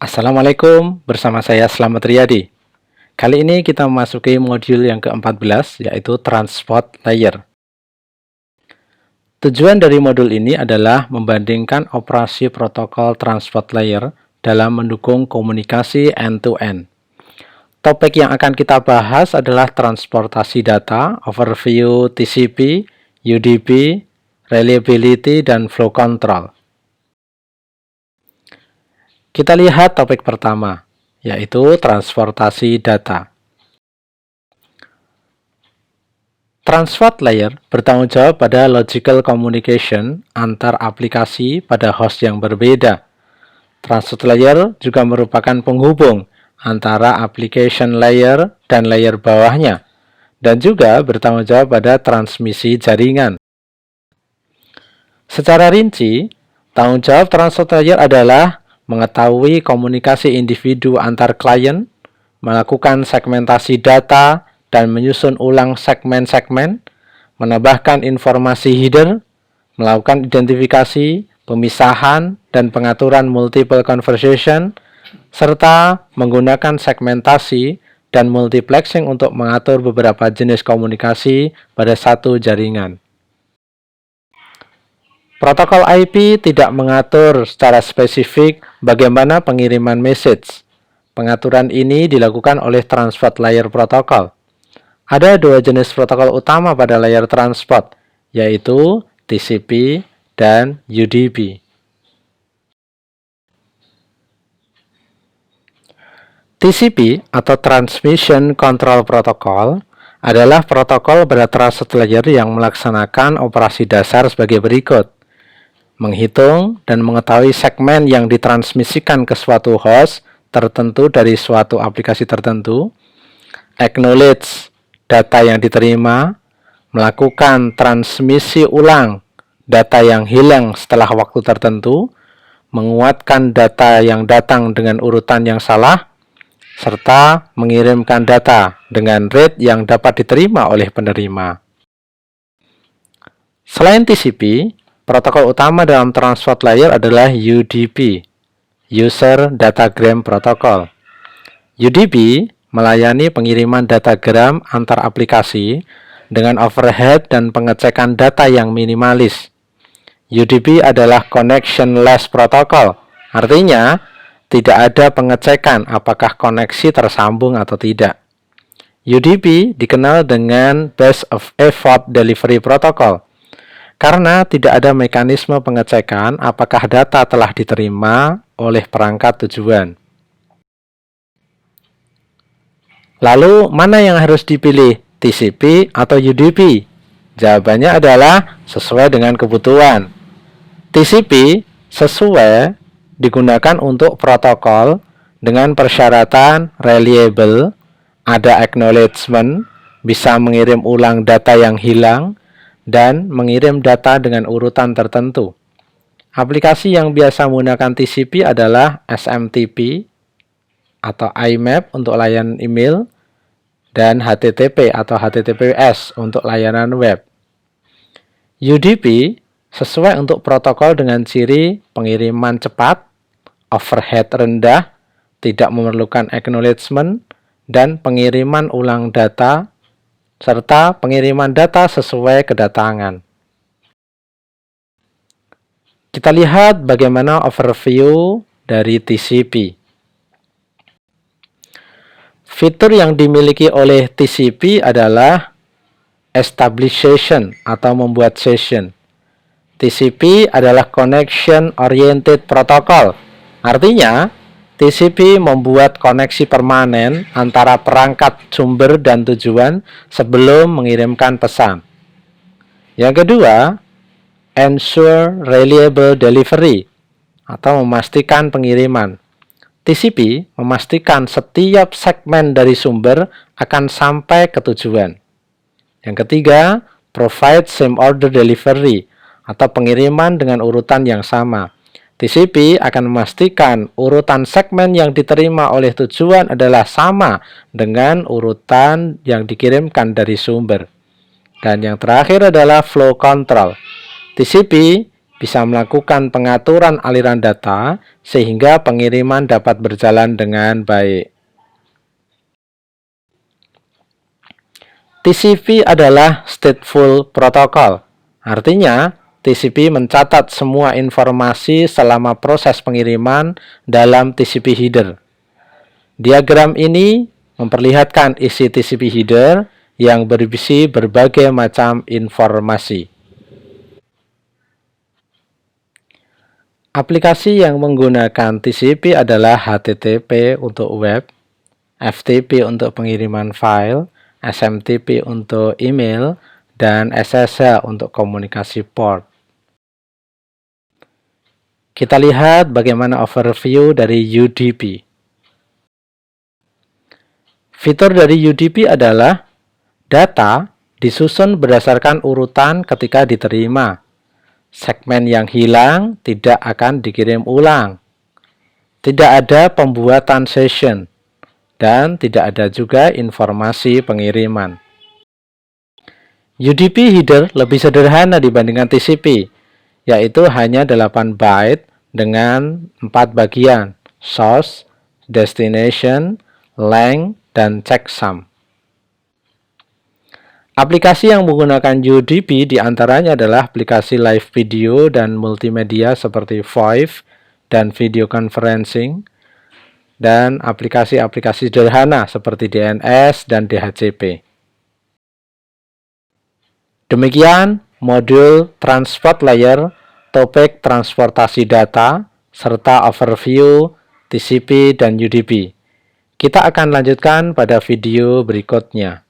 Assalamualaikum, bersama saya Slamet Riyadi. Kali ini kita memasuki modul yang ke-14, yaitu Transport Layer. Tujuan dari modul ini adalah membandingkan operasi protokol Transport Layer dalam mendukung komunikasi end-to-end. Topik yang akan kita bahas adalah transportasi data, overview TCP, UDP, reliability, dan flow control. Kita lihat topik pertama, yaitu transportasi data. Transport Layer bertanggung jawab pada logical communication antar aplikasi pada host yang berbeda. Transport Layer juga merupakan penghubung antara application layer dan layer bawahnya, dan juga bertanggung jawab pada transmisi jaringan. Secara rinci, tanggung jawab Transport Layer adalah mengetahui komunikasi individu antar klien, melakukan segmentasi data, dan menyusun ulang segmen-segmen, menambahkan informasi header, melakukan identifikasi, pemisahan, dan pengaturan multiple conversation, serta menggunakan segmentasi dan multiplexing untuk mengatur beberapa jenis komunikasi pada satu jaringan. Protokol IP tidak mengatur secara spesifik bagaimana pengiriman message. Pengaturan ini dilakukan oleh Transport Layer Protocol. Ada dua jenis protokol utama pada layer transport, yaitu TCP dan UDP. TCP atau Transmission Control Protocol adalah protokol pada transport layer yang melaksanakan operasi dasar sebagai berikut: menghitung dan mengetahui segmen yang ditransmisikan ke suatu host tertentu dari suatu aplikasi tertentu, acknowledge data yang diterima, melakukan transmisi ulang data yang hilang setelah waktu tertentu, menguatkan data yang datang dengan urutan yang salah, serta mengirimkan data dengan rate yang dapat diterima oleh penerima. Selain TCP, protokol utama dalam Transport Layer adalah UDP, User Datagram Protocol. UDP melayani pengiriman datagram antar aplikasi dengan overhead dan pengecekan data yang minimalis. UDP adalah connectionless protocol, artinya tidak ada pengecekan apakah koneksi tersambung atau tidak. UDP dikenal dengan Best of Effort Delivery Protocol karena tidak ada mekanisme pengecekan apakah data telah diterima oleh perangkat tujuan. Lalu, mana yang harus dipilih, TCP atau UDP? Jawabannya adalah sesuai dengan kebutuhan. TCP sesuai digunakan untuk protokol dengan persyaratan reliable, ada acknowledgement, bisa mengirim ulang data yang hilang, dan mengirim data dengan urutan tertentu. Aplikasi yang biasa menggunakan TCP adalah SMTP atau IMAP untuk layanan email, dan HTTP atau HTTPS untuk layanan web. UDP sesuai untuk protokol dengan ciri pengiriman cepat, overhead rendah, tidak memerlukan acknowledgement, dan pengiriman ulang data, serta pengiriman data sesuai kedatangan. Kita lihat bagaimana overview dari TCP. Fitur yang dimiliki oleh TCP adalah establish session atau membuat session. TCP adalah connection oriented protocol. Artinya, TCP membuat koneksi permanen antara perangkat sumber dan tujuan sebelum mengirimkan pesan. Yang kedua, ensure reliable delivery atau memastikan pengiriman. TCP memastikan setiap segmen dari sumber akan sampai ke tujuan. Yang ketiga, provide same order delivery atau pengiriman dengan urutan yang sama. TCP akan memastikan urutan segmen yang diterima oleh tujuan adalah sama dengan urutan yang dikirimkan dari sumber. Dan yang terakhir adalah flow control. TCP bisa melakukan pengaturan aliran data sehingga pengiriman dapat berjalan dengan baik. TCP adalah stateful protocol. Artinya, TCP mencatat semua informasi selama proses pengiriman dalam TCP header. Diagram ini memperlihatkan isi TCP header yang berisi berbagai macam informasi. Aplikasi yang menggunakan TCP adalah HTTP untuk web, FTP untuk pengiriman file, SMTP untuk email, dan SSH untuk komunikasi port. Kita lihat bagaimana overview dari UDP. Fitur dari UDP adalah data disusun berdasarkan urutan ketika diterima. Segmen yang hilang tidak akan dikirim ulang. Tidak ada pembuatan session. Dan tidak ada juga informasi pengiriman. UDP header lebih sederhana dibandingkan TCP, yaitu hanya 8 byte dengan 4 bagian, source, destination, length, dan checksum. Aplikasi yang menggunakan UDP diantaranya adalah aplikasi live video dan multimedia seperti VoIP dan video conferencing, dan aplikasi-aplikasi sederhana seperti DNS dan DHCP. Demikian modul transport layer, topik transportasi data, serta overview TCP dan UDP. Kita akan lanjutkan pada video berikutnya.